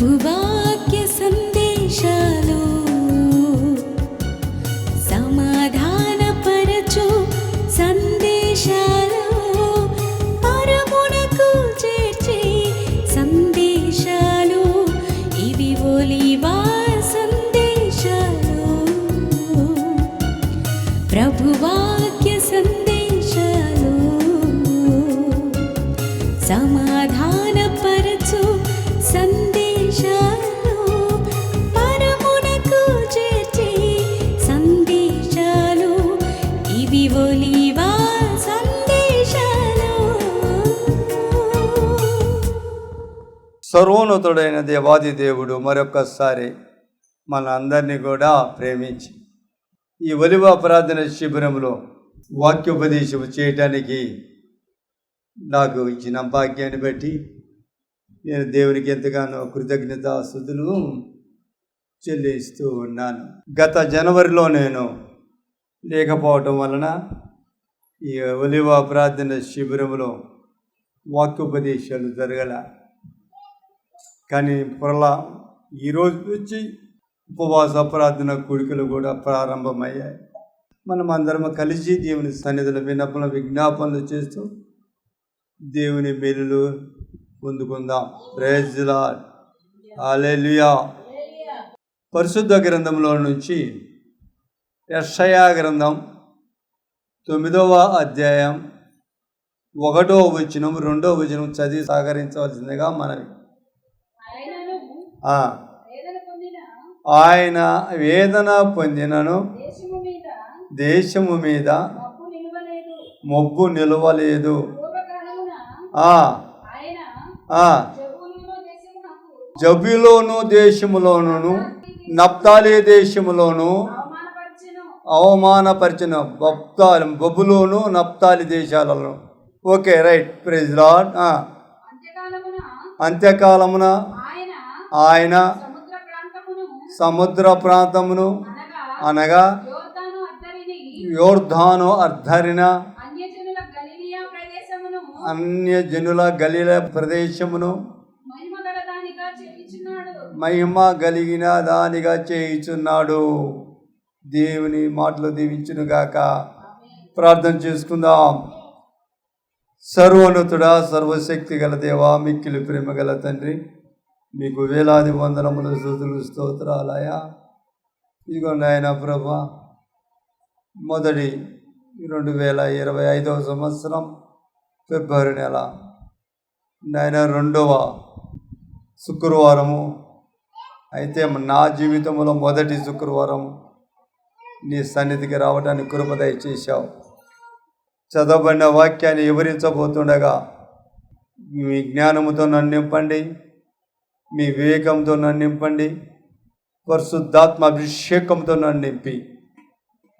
ప్రభువాక్య సందేశాలు సమాధానపరచు సందేశాలు పరమునకు చేర్చే సందేశాలు ఇవి ఒలీవా సందేశాలు. ప్రభువాక్య సందేశాలు సమాధానపరచు సందేశాలు పరమునకు చేర్చే సందేశాలు ఇవి ఒలీవా సందేశాలు. సర్వోన్నతుడైన దేవాది దేవుడు మరొకసారి మన అందరినీ కూడా ప్రేమించి ఈ ఒలివ ప్రార్థన శిబిరంలో వాక్యోపదేశం చేయటానికి నాకు ఇచ్చిన భాగ్యాన్ని బట్టి నేను దేవునికి ఎంతగానో కృతజ్ఞతాస్తుతులు చెల్లిస్తూ ఉన్నాను. గత జనవరిలో నేను లేకపోవటం వలన ఈ ఒలివ ప్రార్థన శిబిరంలో వాక్యోపదేశాలు జరగల. కానీ పొరలా ఈరోజు నుంచి ఉపవాస ప్రార్థన కూడికలు కూడా ప్రారంభమయ్యాయి. మనం అందరం కలిసి దేవుని సన్నిధిలో విన్నపములు విజ్ఞాపనలు చేస్తూ దేవుని మేలులు పొందుకుందాం. Praise the lord. హల్లెలూయా. పరిశుద్ధ గ్రంథంలో నుంచి యెషయా గ్రంథం 9వ అధ్యాయం 1వ వచనం 2వ వచనం చదివి సహకరించవలసిందిగా మనవి. ఆయన వేదన పొందినను దేశము మీద మొబ్బు నిలవలేదు. జబూలూను దేశములోను నప్తాలి దేశములోను అవమానపరిచిన బబులోను నప్తాలి దేశాలలో. Okay, right. Praise lord. అంత్యకాలమున ఆయన సముద్ర ప్రాంతమును అనగా యోర్దాను అర్ధరిన అన్యజనుల గలిల ప్రదేశమును మహిమ కలిగిన దానిగా చేయుచున్నాడు. దేవుని మాటలు దీవించునుగాక. ప్రార్థన చేసుకుందాం. సర్వోన్నతుడా, సర్వశక్తి గల దేవా, మిక్కిలి ప్రేమ గల తండ్రి, మీకు వేలాది వందనములు స్తుతులు స్తోత్రాలయా. ఇదిగో నాయన ప్రభా, మొదటి 2025వ సంవత్సరం ఫిబ్రవరి నెల నాయన 2వ శుక్రవారము. అయితే నా జీవితంలో మొదటి శుక్రవారం నీ సన్నిధికి రావడానికి కృప దయచేశావు. చదవబడిన వాక్యాన్ని వివరించబోతుండగా మీ జ్ఞానముతో నన్ను నింపండి, మీ వివేకంతో నన్ను నింపండి, పరిశుద్ధాత్మ అభిషేకంతో నన్ను నింపి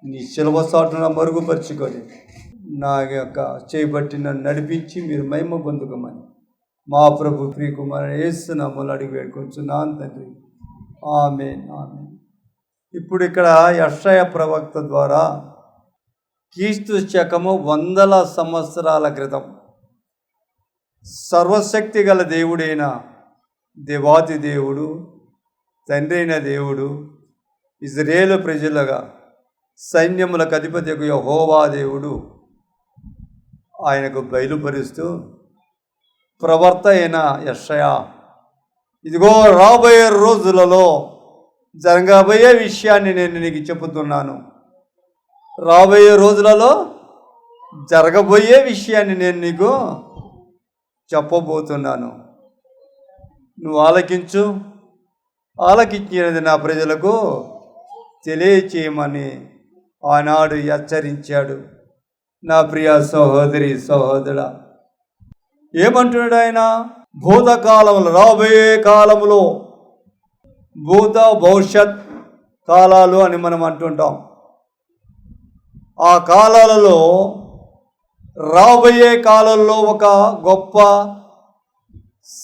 నీ శిలువ సాటున మరుగుపరుచుకొని నా యొక్క చేయబట్టి నన్ను నడిపించి మీరు మహిమ పొందుకోమని మా ప్రభు ప్రియకుమారుడు యేసు నామములో అడిగి వేడుకొంచున్నాను తండ్రి. ఆమేన్, ఆమేన్. ఇప్పుడు ఇక్కడ యెషయా ప్రవక్త ద్వారా క్రీస్తు శకము 100 సంవత్సరాల క్రితం సర్వశక్తి గల దేవుడైన దేవాది దేవుడు, తండ్రి అయిన దేవుడు, ఇజ్రాయేలు ప్రజలుగా సైన్యములకు అధిపతి యెహోవా దేవుడు ఆయనకు బయలుపరుస్తూ ప్రవర్త అయిన యెషయా, ఇదిగో రాబోయే రోజులలో జరగబోయే విషయాన్ని నేను నీకు చెబుతున్నాను. రాబోయే రోజులలో జరగబోయే విషయాన్ని నేను నీకు చెప్పబోతున్నాను. నువ్వు ఆలకించు, ఆలకించినది నా ప్రజలకు తెలియచేయమని ఆనాడు హెచ్చరించాడు. నా ప్రియ సహోదరి సహోదరుడా, ఏమంటున్నాడు ఆయన? భూతకాలంలో, రాబోయే కాలంలో, భూత భవిష్యత్ కాలాలు అని మనం అంటుంటాం. ఆ కాలాలలో రాబోయే కాలంలో ఒక గొప్ప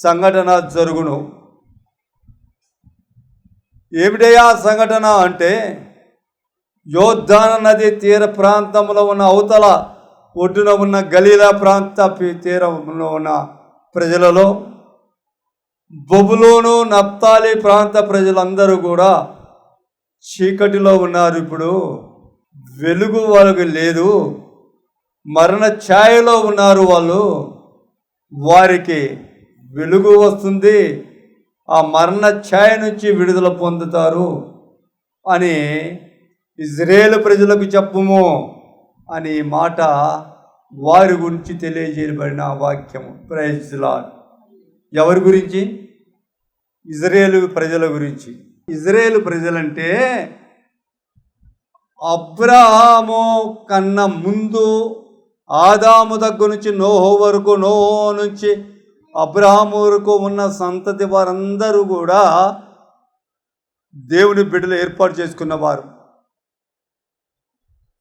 సంఘటన జరుగును. ఏమిటయా సంఘటన అంటే, యోర్దాను నది తీర ప్రాంతంలో ఉన్న అవతల ఒడ్డున ఉన్న గలీలా ప్రాంత తీరంలో ఉన్న ప్రజలలో బబులోను నప్తాలి ప్రాంత ప్రజలందరూ కూడా చీకటిలో ఉన్నారు. ఇప్పుడు వెలుగు వాళ్ళకి లేదు, మరణ ఛాయలో ఉన్నారు. వారికి వెలుగు వస్తుంది, ఆ మరణ ఛాయ నుంచి విడుదల పొందుతారు అని ఇజ్రాయేలు ప్రజలకు చెప్పుము అని మాట వారి గురించి తెలియజేయబడిన వాక్యము. Praise the Lord. ఎవరి గురించి? ఇజ్రాయేలు ప్రజల గురించి. ఇజ్రాయేలు ప్రజలంటే అబ్రహాము కన్నా ముందు ఆదాము దగ్గర నుంచి నోహో వరకు, నోహో నుంచి అబ్రహాము వరకు ఉన్న సంతతి వారందరూ కూడా దేవుని బిడ్డలు ఏర్పాటు చేసుకున్నవారు.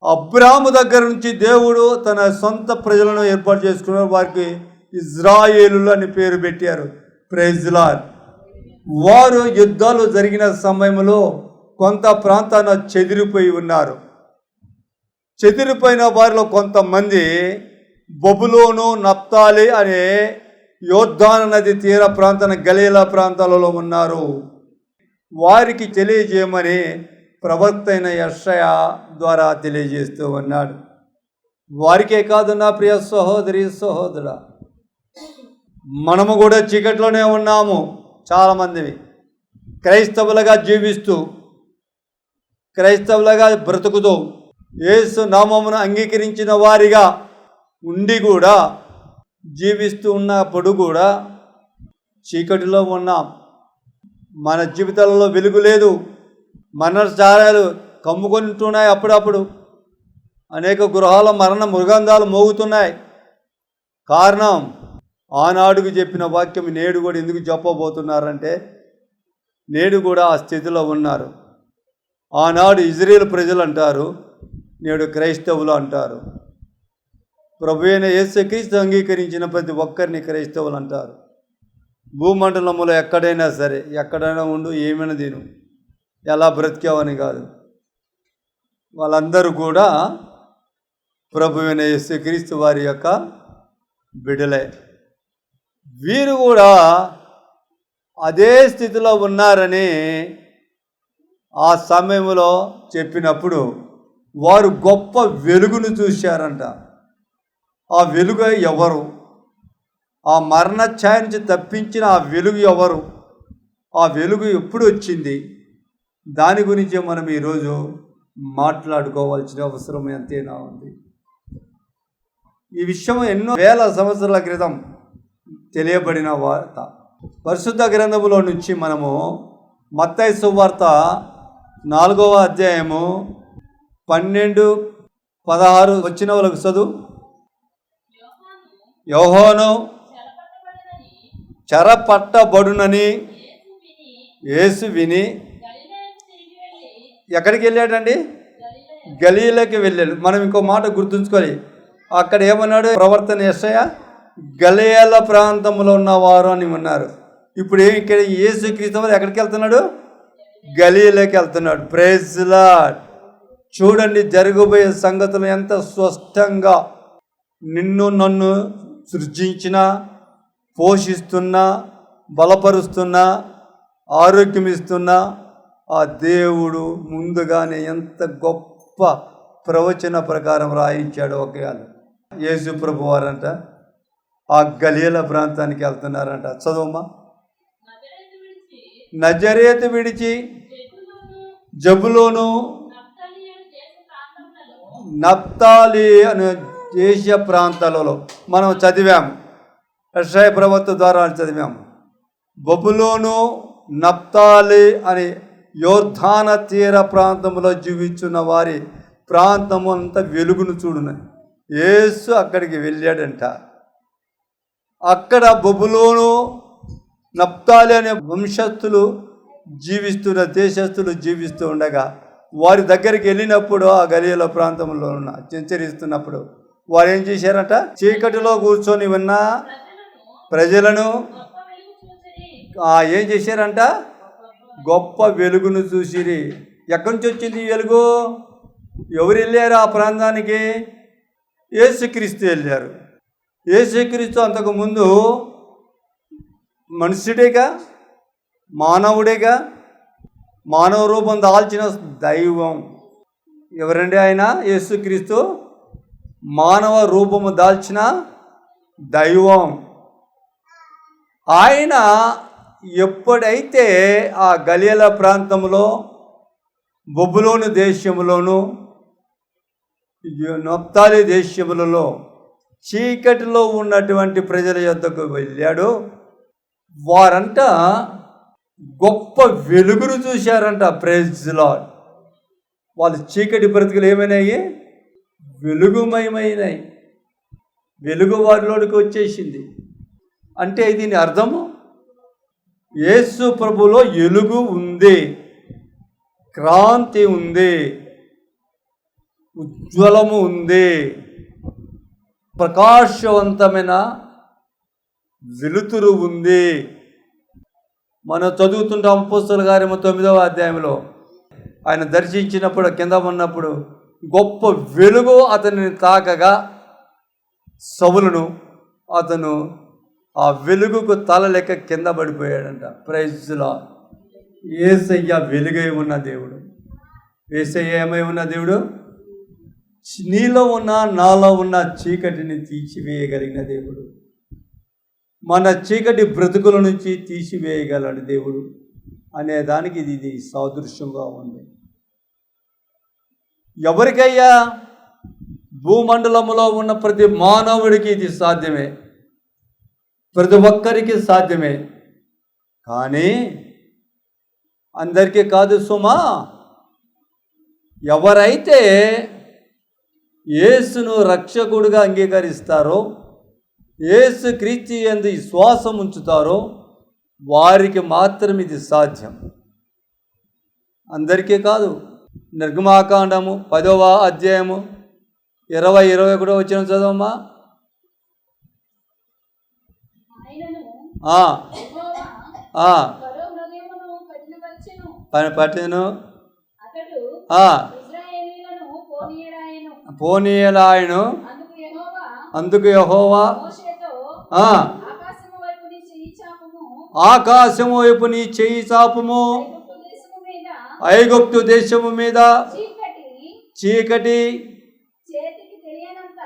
అబ్రహాము దగ్గర నుంచి దేవుడు తన సొంత ప్రజలను ఏర్పాటు చేసుకున్నారు. వారికి ఇజ్రాయేలులు అని పేరు పెట్టారు. Praise the Lord. వారు యుద్ధాలు జరిగిన సమయంలో కొంత ప్రాంతాన చెదిరిపోయి ఉన్నారు. చెదిరిపోయిన వారిలో కొంతమంది బబులోను, నప్తాలి అనే యోర్దాను నది తీర ప్రాంతాన గలీలా ప్రాంతాలలో ఉన్నారు. వారికి తెలియజేయమని ప్రవక్త అయిన యెషయా ద్వారా తెలియజేస్తూ ఉన్నాడు. వారికే కాదు నా ప్రియ సహోదరి సహోదరుడా, మనము కూడా చీకట్లోనే ఉన్నాము. చాలామంది క్రైస్తవులుగా జీవిస్తూ, క్రైస్తవులుగా బ్రతుకుతూ, యేసు నామమును అంగీకరించిన వారిగా ఉండి కూడా జీవిస్తూ ఉన్నప్పుడు కూడా చీకటిలో ఉన్నాం. మన జీవితాలలో వెలుగు లేదు. మరణచారాలు కమ్ముకుంటున్నాయి. అప్పుడప్పుడు అనేక గృహాల మరణ మృగంధాలు మోగుతున్నాయి. కారణం, ఆనాడుకు చెప్పిన వాక్యం నేడు కూడా ఎందుకు చెప్పబోతున్నారంటే, నేడు కూడా ఆ స్థితిలో ఉన్నారు. ఆనాడు ఇజ్రాయేలు ప్రజలు అంటారు, నేడు క్రైస్తవులు అంటారు. ప్రభు అయిన యేసుక్రీస్తు అంగీకరించిన ప్రతి ఒక్కరిని క్రైస్తవులు అంటారు. భూమండలంలో ఎక్కడైనా సరే, ఎక్కడైనా ఉండు, ఏమైనా తిను, ఎలా బ్రతికావని కాదు, వాళ్ళందరూ కూడా ప్రభు అయిన యేసుక్రీస్తు వారి యొక్క బిడ్డలే. వీరు కూడా అదే స్థితిలో ఉన్నారని ఆ సమయంలో చెప్పినప్పుడు వారు గొప్ప వెలుగును చూశారంట. ఆ వెలుగు ఎవరు? ఆ మరణ ఛాయ నుంచి తప్పించిన ఆ వెలుగు ఎవరు? ఆ వెలుగు ఎప్పుడు వచ్చింది? దాని గురించి మనం ఈరోజు మాట్లాడుకోవాల్సిన అవసరం ఎంతైనా ఉంది. ఈ విషయం ఎన్నో వేల సంవత్సరాల క్రితం తెలియబడిన వార్త. పరిశుద్ధ గ్రంథములో నుంచి మనము మత్తయి సువార్త 4వ అధ్యాయము 12-16 వచ్చిన వాళ్ళకు చదువు. యోహాను చెరపట్టబడునని యేసు విని ఎక్కడికి వెళ్ళాడండి? గలీలాకి వెళ్ళాడు. మనం ఇంకో మాట గుర్తుంచుకోవాలి. అక్కడ ఏమన్నాడు? ప్రవర్తన యెషయా గలీల ప్రాంతంలో ఉన్నవారు అని ఉన్నారు. ఇప్పుడు ఇక్కడ యేసుక్రీస్తు వారు ఎక్కడికి వెళ్తున్నాడు? గలీలాకి వెళ్తున్నాడు. Praise the Lord. చూడండి జరగబోయే సంగతులు ఎంత స్పష్టంగా. నిన్ను నన్ను సృజించిన, పోషిస్తున్నా, బలపరుస్తున్నా, ఆరోగ్యం ఇస్తున్నా ఆ దేవుడు ముందుగానే ఎంత గొప్ప ప్రవచన ప్రకారం రాయించాడు. ఒకవేళ యేసు ప్రభు వారంట ఆ గలీల ప్రాంతానికి వెళ్తున్నారంట. చదువమ్మా. నజరేతు విడిచి జబులోను, నప్తాలి అనే దేశ ప్రాంతాలలో మనం చదివాము. యెషయా ప్రవక్త ద్వారా చదివాము. బబులోను, నప్తాలి అని యోర్దాను తీర ప్రాంతంలో జీవించున్న వారి ప్రాంతము అంతా వెలుగును చూడునని యేసు అక్కడికి వెళ్ళాడంట. అక్కడ బబులోను, నప్తాలి అనే వంశస్థులు జీవిస్తున్న, దేశస్థులు జీవిస్తూ ఉండగా వారి దగ్గరికి వెళ్ళినప్పుడు ఆ గలీల ప్రాంతంలో ఉన్న సంచరిస్తున్నప్పుడు వారు ఏం చేశారంట? చీకటిలో కూర్చొని ఉన్న ప్రజలను ఏం చేశారంట? గొప్ప వెలుగును చూసిరి. ఎక్కడి నుంచి వచ్చింది ఈ వెలుగు? ఎవరు వెళ్ళారు ఆ ప్రాంతానికి? యేసుక్రీస్తు వెళ్ళారు. యేసుక్రీస్తు అంతకుముందు మనుషుడేగా, మానవుడేగా, మానవ రూపం దాల్చిన దైవం. ఎవరండి ఆయన? యేసుక్రీస్తు మానవ రూపము దాల్చిన దైవం. ఆయన ఎప్పుడైతే ఆ గలిలయ ప్రాంతంలో, బబులోను దేశములోను, నప్తాలి దేశములలో చీకటిలో ఉన్నటువంటి ప్రజల యొద్దకు వెళ్ళాడు. వారంట గొప్ప వెలుగును చూశారంట. Praise the lord. వాళ్ళ చీకటి బ్రతుకులు ఏమైనాయి? వెలుగుమయమైనాయి. వెలుగు వారిలోనికి వచ్చేసింది. అంటే దీని అర్థము, యేసు ప్రభులో వెలుగు ఉంది, క్రాంతి ఉంది, ఉజ్వలము ఉంది, ప్రకాశవంతమైన వెలుతురు ఉంది. మనం చదువుతుంటాం అపోస్తలుల కార్యము 9వ అధ్యాయంలో ఆయన దర్శించినప్పుడు, కింద ఉన్నప్పుడు గొప్ప వెలుగు అతనిని తాకగా సౌలును, అతను ఆ వెలుగుకు తల లెక్క కింద పడిపోయాడంట. Praise the lord. యేసయ్య వెలుగై ఉన్న దేవుడు. యేసయ్య ఏమై ఉన్న దేవుడు? నీలో ఉన్న, నాలో ఉన్న చీకటిని తీసివేయగలిగిన దేవుడు. మన చీకటి బ్రతుకుల నుంచి తీసివేయగలడు దేవుడు అనేదానికి ఇది సాదృశ్యంగా ఉంది. ఎవరికయ్యా? భూమండలంలో ఉన్న ప్రతి మానవుడికి ఇది సాధ్యమే, ప్రతి ఒక్కరికి సాధ్యమే. కానీ అందరికీ కాదు సుమా. ఎవరైతే యేసును రక్షకుడిగా అంగీకరిస్తారో, యేసు క్రీస్తు యందు విశ్వాసం ఉంచుతారో వారికి మాత్రం ఇది సాధ్యం. అందరికీ కాదు. నిర్గమాకాండము 10వ అధ్యాయము 20-21 వచ్చిన చదవమ్మా. పట్టిను పోనీయలాయను. అందుకు యెహోవా ఆకాశము వైపు నీ చెయ్యి చాపుము, ఐగుప్తు దేశము మీద చీకటి చేతికి తెలియనంత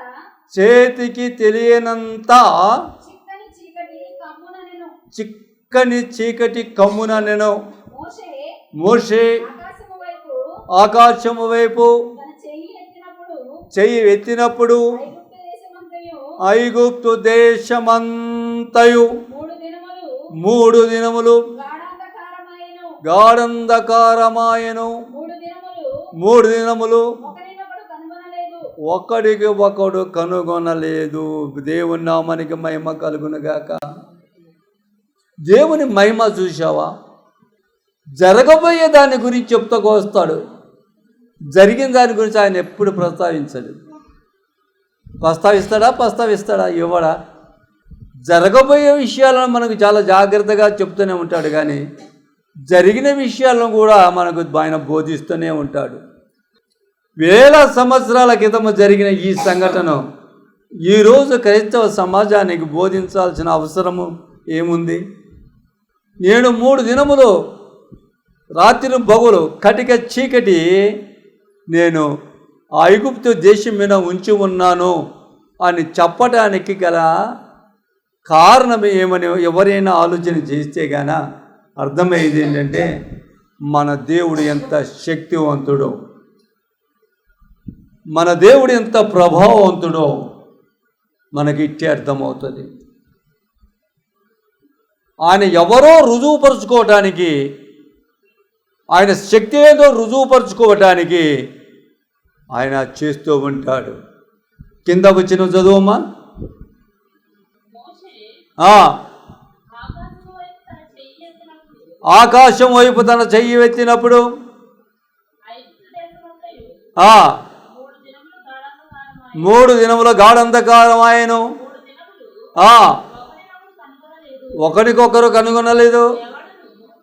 చిక్కని చీకటి కమ్మున నేను. మోషే ఆకాశము వైపు చెయ్యి ఎత్తినప్పుడు ఐగుప్తు దేశమంతయు 3 దినములు గాఢంధకారమాయెను. 3 దినములు ఒకడికి ఒకడు కనుగొనలేదు. దేవుని నామానికి మహిమ కలుగునుగాక. దేవుని మహిమ చూశావా? జరగబోయే దాని గురించి చెప్తాకు వస్తాడు, జరిగిన దాని గురించి ఆయన ఎప్పుడు ప్రస్తావించడు. ప్రస్తావిస్తాడా? ఇవ్వడా? జరగబోయే విషయాలను మనకు చాలా జాగ్రత్తగా చెప్తూనే ఉంటాడు, కానీ జరిగిన విషయాలను కూడా మనకు ఆయన బోధిస్తూనే ఉంటాడు. వేల సంవత్సరాల క్రితం జరిగిన ఈ సంఘటన ఈరోజు క్రైస్తవ సమాజానికి బోధించాల్సిన అవసరము ఏముంది? నేను 3 దినములు రాత్రి పగలు కటిక చీకటి నేను ఐగుప్తు దేశం మీద ఉంచి ఉన్నాను అని చెప్పటానికి గల కారణం ఏమని ఎవరైనా ఆలోచన చేస్తే గాన అర్థమయ్యేది ఏంటంటే, మన దేవుడు ఎంత శక్తివంతుడో, మన దేవుడు ఎంత ప్రభావవంతుడో మనకి ఇట్టే అర్థమవుతుంది. ఆయన ఎవరో రుజువుపరుచుకోవటానికి, ఆయన శక్తి ఏదో రుజువుపరుచుకోవటానికి ఆయన చేస్తూ ఉంటాడు. కింద వచ్చిన చదువమ్మా. ఆకాశం వైపు తన చెయ్యి ఎత్తినప్పుడు 3 దినముల గాఢంధకారమాయెను. ఒకరికొకరు కనుగొనలేదు.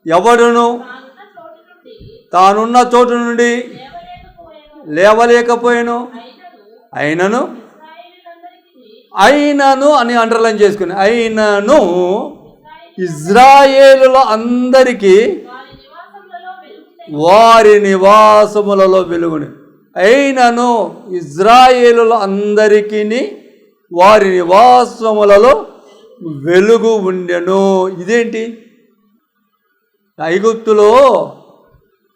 ఎవడును తానున్న చోటు నుండి లేవలేకపోయాను. అయినను అని అండర్లైన్ చేసుకుని, అయినను ఇజ్రాయేలుల అందరికీ వారి నివాసములలో వెలుగుని. అయినను ఇజ్రాయేలుల అందరికీ వారి నివాసములలో వెలుగు ఉండెను. ఇదేంటి? ఐగుప్తులో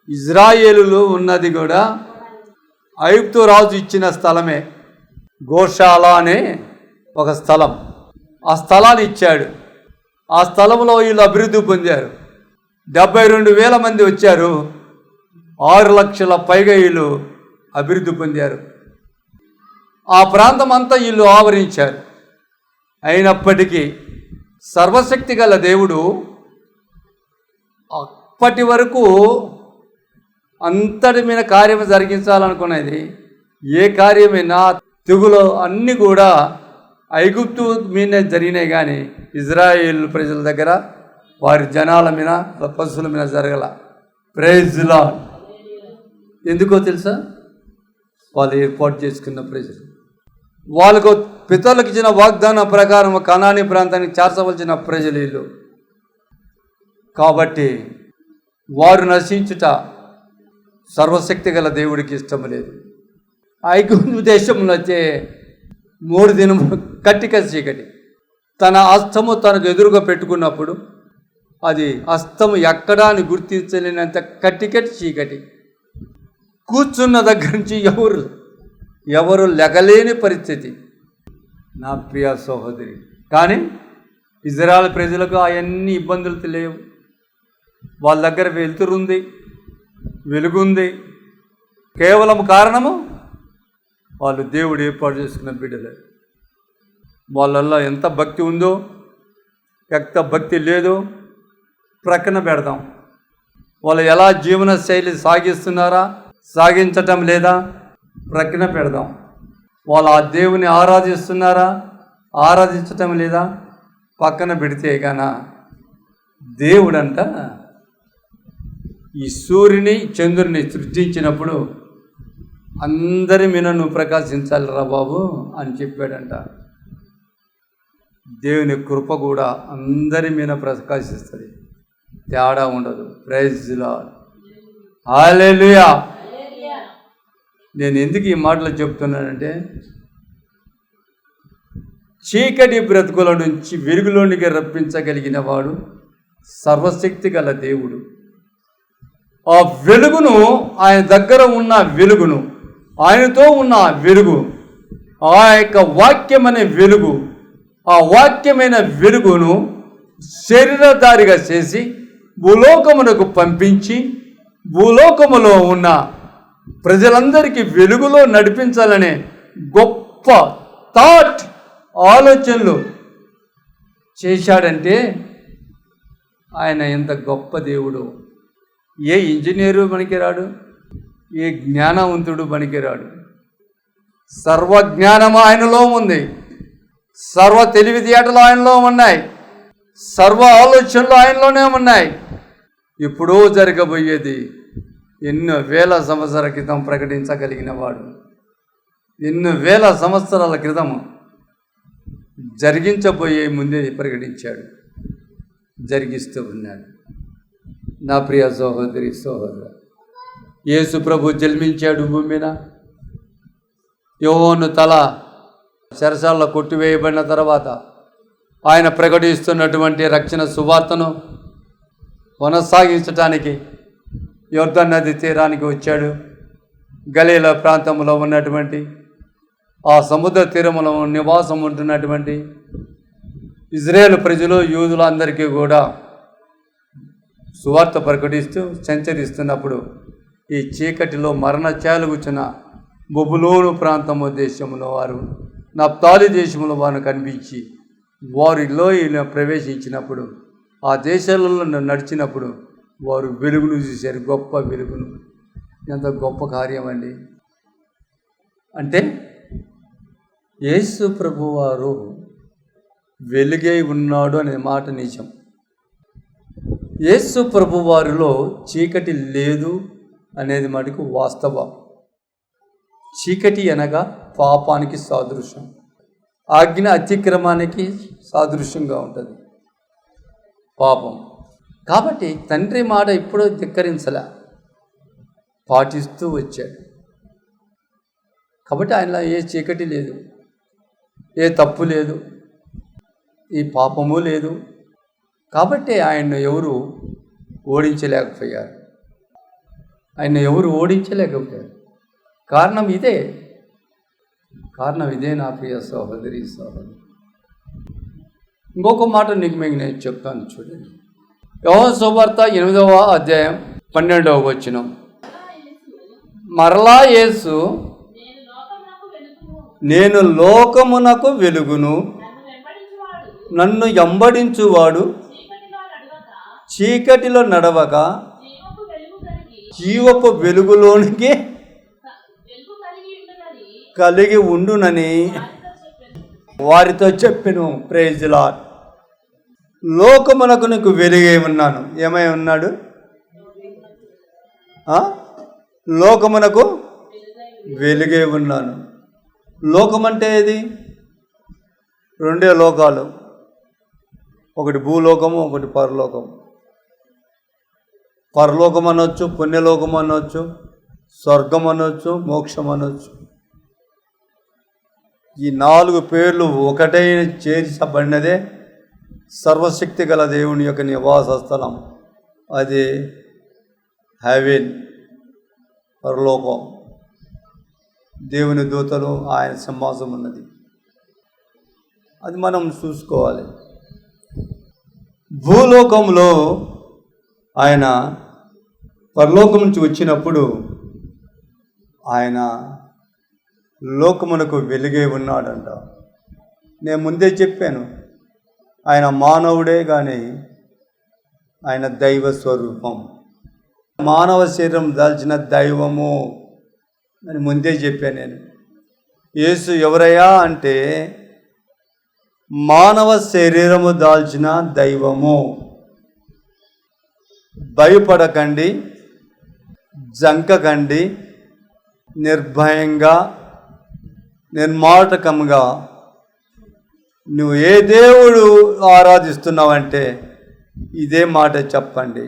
ఇజ్రాయేలులు ఉన్నది కూడా ఐగుప్తు రాజు ఇచ్చిన స్థలమే. గోశాల అనే ఒక స్థలం, ఆ స్థలాన్ని ఇచ్చాడు. ఆ స్థలంలో వీళ్ళు అభివృద్ధి పొందారు. 72,000 మంది వచ్చారు. 6 లక్షల పైగా వీళ్ళు అభివృద్ధి పొందారు. ఆ ప్రాంతం అంతా వీళ్ళు ఆవరించారు. అయినప్పటికీ సర్వశక్తి గల దేవుడు అప్పటి వరకు అంతటి మీద కార్యం జరిగించాలనుకునేది, ఏ కార్యమైనా తెగులు అన్నీ కూడా ఐగుప్తు మీదనే జరిగినాయి, కానీ ఇజ్రాయేల్ ప్రజల దగ్గర వారి జనాల మీద పశువుల మీద జరగల. Praise Lord. ఎందుకో తెలుసా? వాళ్ళు ఏర్పాటు చేసుకున్న ప్రజలు, వాళ్ళకు పితరులకు ఇచ్చిన వాగ్దానం ప్రకారం కనాని ప్రాంతానికి చేర్చవలసిన ప్రజలు వీళ్ళు. కాబట్టి వారు నశించుట సర్వశక్తి గల దేవుడికి ఇష్టం లేదు. ఐగుప్తు దేశంలో వచ్చే 3 దినములు కట్టిక చీకటి తన హస్తము తనకు ఎదురుగా పెట్టుకున్నప్పుడు అది హస్తము ఎక్కడా అని గుర్తించలేనంత కట్టికటి చీకటి. కూర్చున్న దగ్గర నుంచి ఎవరు లెగలేని పరిస్థితి. నా ప్రియ సహోదరి, కానీ ఇజ్రాయెల్ ప్రజలకు అవన్నీ ఇబ్బందులు తెలియవు. వాళ్ళ దగ్గర వెలుతురుంది, వెలుగుంది. కేవలం కారణము వాళ్ళు దేవుడు ఏర్పాటు చేసుకున్న బిడ్డలే. వాళ్ళల్లో ఎంత భక్తి ఉందో, ఎంత భక్తి లేదో ప్రక్కన పెడదాం. వాళ్ళు ఎలా జీవన శైలి సాగిస్తున్నారా, సాగించటం లేదా ప్రక్కన పెడదాం. వాళ్ళు ఆ దేవుని ఆరాధిస్తున్నారా, ఆరాధించటం లేదా పక్కన పెడితే గాన దేవుడంట ఈ సూర్యుని చంద్రుని సృష్టించినప్పుడు అందరి మీద నువ్వు ప్రకాశించాలి రా బాబు అని చెప్పాడంట. దేవుని కృప కూడా అందరి మీద ప్రకాశిస్తుంది, తేడా ఉండదు. Praise lord. హల్లెలూయా. నేను ఎందుకు ఈ మాటలు చెప్తున్నానంటే, చీకటి బ్రతుకుల నుంచి వెలుగులోనికి రప్పించగలిగిన వాడు సర్వశక్తి గల దేవుడు. ఆ వెలుగును, ఆయన దగ్గర ఉన్న వెలుగును, ఆయనతో ఉన్న వెలుగు, ఆ యొక్క వాక్యమనే వెలుగు, ఆ వాక్యమైన వెలుగును శరీరధారిగా చేసి భూలోకమునకు పంపించి భూలోకములో ఉన్న ప్రజలందరికీ వెలుగులో నడిపించాలనే గొప్ప థాట్, ఆలోచనలు చేశాడంటే ఆయన ఎంత గొప్ప దేవుడు. ఏ ఇంజనీరు పనికిరాడు, ఏ జ్ఞానవంతుడు పనికిరాడు. సర్వజ్ఞానం ఆయనలో ఉంది, సర్వ తెలివితేటలు ఆయనలో ఉన్నాయి, సర్వ ఆలోచనలు ఆయనలోనే ఉన్నాయి. ఎప్పుడో జరగబోయేది ఎన్నో వేల సంవత్సరాల క్రితం ప్రకటించగలిగిన వాడు, ఎన్నో వేల సంవత్సరాల క్రితం జరిగించబోయే ముందే ప్రకటించాడు, జరిగిస్తూ ఉన్నాడు. నా ప్రియ సహోదరి సహోదరు, యేసు ప్రభు జన్మించాడు భూమి మీద. యోహాను తల చెరసాల్లో కొట్టివేయబడిన తర్వాత ఆయన ప్రకటిస్తున్నటువంటి రక్షణ సువార్తను కొనసాగించడానికి యొర్దాను నది తీరానికి వచ్చాడు. గలీలా ప్రాంతంలో ఉన్నటువంటి ఆ సముద్ర తీరములో నివాసం ఉంటున్నటువంటి ఇజ్రాయేల్ ప్రజలు, యూదులందరికీ కూడా సువార్త ప్రకటిస్తూ సంచరిస్తున్నప్పుడు ఈ చీకటిలో మరణ చాలుగుచున్న బబులోను ప్రాంతము దేశంలో వారు, నప్తాలి దేశంలో వారు కనిపించి వారిలో ఈయన ప్రవేశించినప్పుడు, ఆ దేశాలలో నడిచినప్పుడు వారు వెలుగును చూశారు, గొప్ప వెలుగును. ఎంత గొప్ప కార్యం అండి! అంటే యేసు ప్రభువారు వెలుగై ఉన్నాడు అనే మాట నిజం. యేసు ప్రభువారిలో చీకటి లేదు అనేది మటుకు వాస్తవం. చీకటి అనగా పాపానికి సాదృశ్యం, ఆజ్ఞ అతిక్రమానికి సాదృశ్యంగా ఉంటుంది. పాపం. కాబట్టి తండ్రి మాట ఎప్పుడూ ధిక్కరించలే, పాటిస్తూ వచ్చాడు. కాబట్టి ఆయనలో ఏ చీకటి లేదు, ఏ తప్పు లేదు, ఈ పాపము లేదు. కాబట్టి ఆయన్ను ఎవరు ఓడించలేకపోయారు. కారణం ఇదే నా ప్రియ సహోదరి సహోదరు. ఇంకొక మాట నీకు నేను చెప్తాను చూడండి. యోహాను సువార్త 8వ అధ్యాయం 12వ వచనం. మరలా యేసు, నేను లోకమునకు వెలుగును, నన్ను వెంబడించువాడు చీకటిలో నడవక జీవపు వెలుగులోనికి కలిగి ఉండునని వారితో చెప్పెను. Praise the Lord. లోకమునకు నీకు వెలుగై ఉన్నాను. ఏమై ఉన్నాడు? లోకమునకు వెలుగై ఉన్నాను. లోకం అంటే ఏది? రెండే లోకాలు, ఒకటి భూలోకము, ఒకటి పరలోకం. పరలోకం అనొచ్చు, పుణ్యలోకం అనొచ్చు, స్వర్గం అనొచ్చు, మోక్షం అనొచ్చు. ఈ 4 పేర్లు ఒకటే చేర్చబడినదే సర్వశక్తి గల దేవుని యొక్క నివాస స్థలం. అది హెవెన్, పరలోకం. దేవుని దూతలు, ఆయన సింహాసనం ఉన్నది. అది మనం చూసుకోవాలి. భూలోకంలో ఆయన పరలోకం నుంచి వచ్చినప్పుడు ఆయన లోకమునకు వెలుగై ఉన్నాడంట. నేను ముందే చెప్పాను, ఆయన మానవుడే కానీ ఆయన దైవ స్వరూపం, మానవ శరీరం దాల్చిన దైవము అని ముందే చెప్పాను నేను. యేసు ఎవరయ్యా అంటే మానవ శరీరము దాల్చిన దైవము. భయపడకండి, జంకకండి, నిర్భయంగా, నిర్మాటకంగా నువ్వు ఏ దేవుడు ఆరాధిస్తున్నావంటే ఇదే మాట చెప్పండి.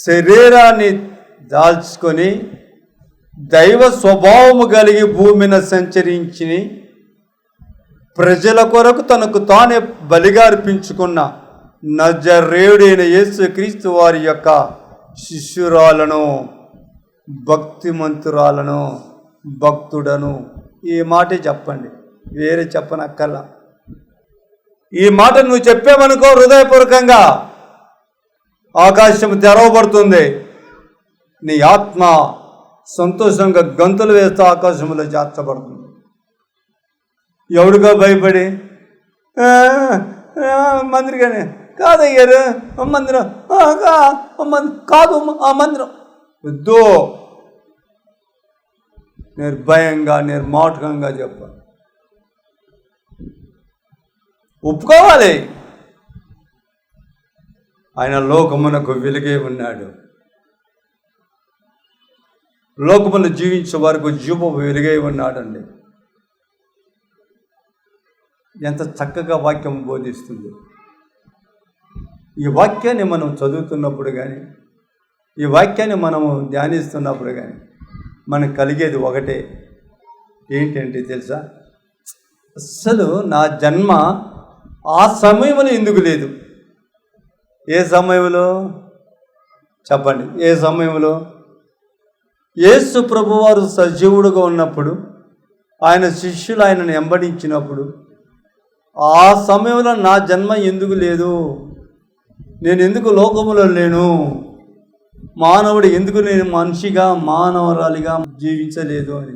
శరీరాన్ని దాల్చుకొని దైవ స్వభావము కలిగి భూమిన సంచరించి ప్రజల కొరకు తనకు తానే బలిగా అర్పించుకున్న నజరేయుడైన యేసుక్రీస్తు వారి యొక్క శిష్యురాలను, భక్తిమంతురాలను, భక్తుడను. ఈ మాటే చెప్పండి, వేరే చెప్పనక్కర్లా. ఈ మాట నువ్వు చెప్పావనుకో హృదయపూర్వకంగా, ఆకాశం తెరవబడుతుంది. నీ ఆత్మ సంతోషంగా గంతులు వేస్తూ ఆకాశంలో చేర్చబడుతుంది. ఎవడికో భయపడి మందిరిగానే కాదయ్యారు మందిరం కాదు, ఆ మందిరం వద్దు. నిర్భయంగా, నిర్మాటకంగా చెప్పాలి, ఒప్పుకోవాలి. ఆయన లోకమునకు వెలుగై ఉన్నాడు. లోకమును జీవించే వారికి జీవము వెలుగై ఉన్నాడండి. ఎంత చక్కగా వాక్యం బోధిస్తుంది. ఈ వాక్యాన్ని మనం చదువుతున్నప్పుడు కానీ, ఈ వాక్యాన్ని మనము ధ్యానిస్తున్నప్పుడు కానీ మనకు కలిగేది ఒకటే. ఏంటంటే తెలుసా? అసలు నా జన్మ ఆ సమయంలో ఎందుకు లేదు? ఏ సమయంలో చెప్పండి? ఏ సమయంలో? యేసు ప్రభువారు సజీవుడుగా ఉన్నప్పుడు, ఆయన శిష్యులు ఆయనను వెంబడించినప్పుడు, ఆ సమయంలో నా జన్మ ఎందుకు లేదు? నేను ఎందుకు లోకములో లేను? మానవుడు ఎందుకు నేను మనిషిగా, మానవరాలిగా జీవించలేదు అని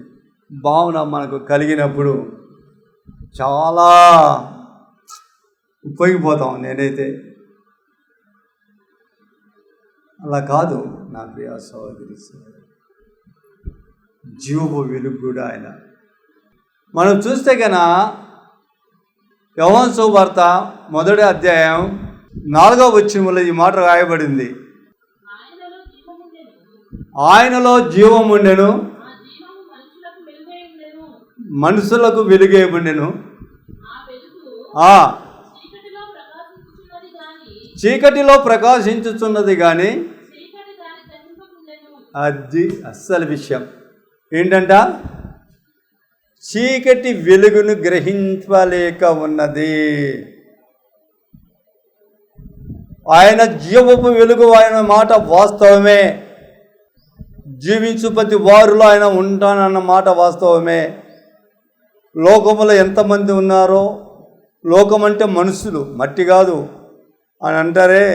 భావన మనకు కలిగినప్పుడు చాలా ఉపయోగపోతాం. నేనైతే అలా కాదు నా ప్రియ సహోదరి, జీవపు వెలుగు కూడా ఆయన. మనం చూస్తే కన్నా యోహాను సువార్త 1వ అధ్యాయం 4వ వచనంలో ఈ మాట రాయబడింది. ఆయనలో జీవం ఉండెను, మనుషులకు వెలుగై ఉండెను. చీకటిలో ప్రకాశించుచున్నది కానీ అది అస్సలు విషయం ఏంటంట, చీకటి వెలుగును గ్రహించలేక ఉన్నది. ఆయన జీవపు వెలుగు, ఆయన మాట వాస్తవమే. జీవించు ప్రతి వారిలో ఆయన ఉంటానన్న మాట వాస్తవమే. లోకములో ఎంతమంది ఉన్నారో, లోకం అంటే మనుషులు, మట్టి కాదు అని అంటారే.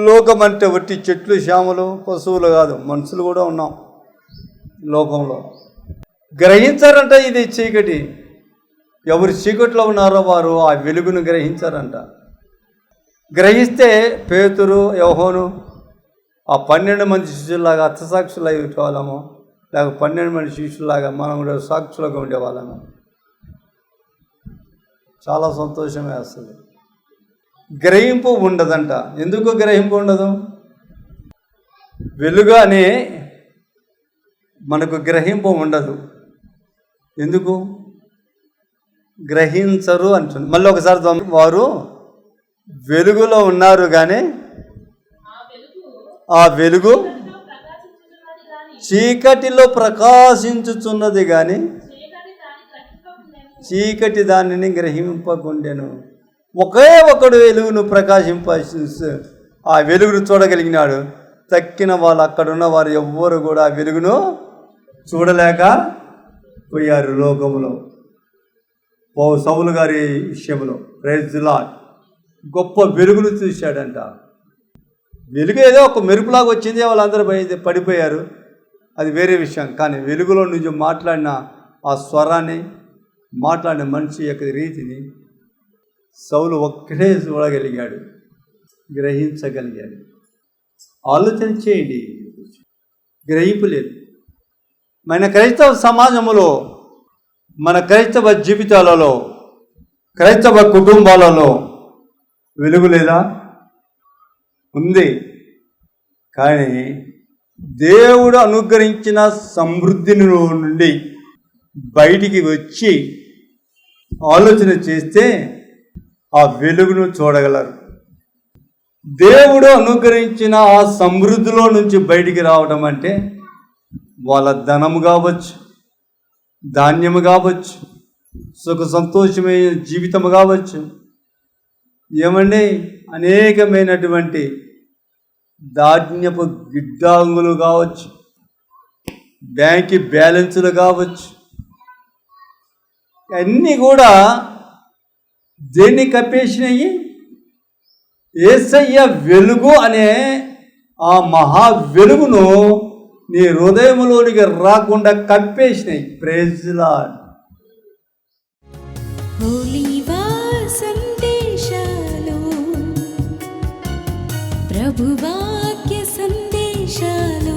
లోకం అంటే వట్టి చెట్లు శ్యామలు పశువులు కాదు, మనుషులు కూడా ఉన్నాం లోకంలో. గ్రహించారంట ఇది చీకటి. ఎవరు చీకట్లో ఉన్నారో వారు ఆ వెలుగును గ్రహించారంట. గ్రహిస్తే పేతురు, యోహోను ఆ 12 మంది శిష్యుల్లాగా అర్థసాక్షులు అయ్యేవాళ్ళము, లేక 12 మంది శిష్యుల్లాగా మనం కూడా సాక్షులుగా ఉండేవాళ్ళము. చాలా సంతోషమే వస్తుంది. గ్రహింపు ఉండదంట. ఎందుకు గ్రహింపు ఉండదు? వెలుగానే మనకు గ్రహింపు ఉండదు. ఎందుకు గ్రహించరు అంటుంది. మళ్ళీ ఒకసారి వారు వెలుగులో ఉన్నారు కానీ ఆ వెలుగు చీకటిలో ప్రకాశించుచున్నది కానీ చీకటి దానిని గ్రహింపకుండెను. ఒకే ఒకడు వెలుగును ఆ వెలుగును చూడగలిగినాడు. తక్కిన వాళ్ళు, అక్కడున్న వారు ఎవ్వరు కూడా ఆ వెలుగును చూడలేక పోయారు. లోకంలో సౌలు గారి విషయంలో ప్రైజ్ ది లార్డ్ గొప్ప వెలుగును చూశాడంట. వెలుగు ఏదో ఒక మెరుపులాగా వచ్చింది, వాళ్ళందరూ పడిపోయారు, అది వేరే విషయం. కానీ వెలుగులో నుంచి మాట్లాడిన ఆ స్వరాన్ని, మాట్లాడిన మనిషి యొక్క రీతిని సౌలు ఒక్కడే చూడగలిగాడు, గ్రహించగలిగాడు. ఆలోచన చేయండి, గ్రహింపు లేదు. మన క్రైస్తవ సమాజంలో, మన క్రైస్తవ జీవితాలలో, క్రైస్తవ కుటుంబాలలో వెలుగు లేదా? ఉంది. కానీ దేవుడు అనుగ్రహించిన సమృద్ధిని నుండి బయటికి వచ్చి ఆలోచన చేస్తే ఆ వెలుగును చూడగలరు. దేవుడు అనుగ్రహించిన ఆ సమృద్ధిలో నుంచి బయటికి రావడం అంటే వాళ్ళ ధనము కావచ్చు, ధాన్యము కావచ్చు, సుఖ సంతోషమైన జీవితము కావచ్చు, ఏమండి అనేకమైనటువంటి ధాన్యపు గిడ్డాంగులు కావచ్చు, బ్యాంక్ బ్యాలెన్సులు కావచ్చు, అన్నీ కూడా దేన్ని కప్పేసినాయి? యేసయ్య వెలుగు అనే ఆ మహా వెలుగును నీ హృదయంలోనికి రాకుండా కప్పేసినాయి. Praise the lord. ఒలీవ సందేశాలు, ప్రభువాక్య సందేశాలు.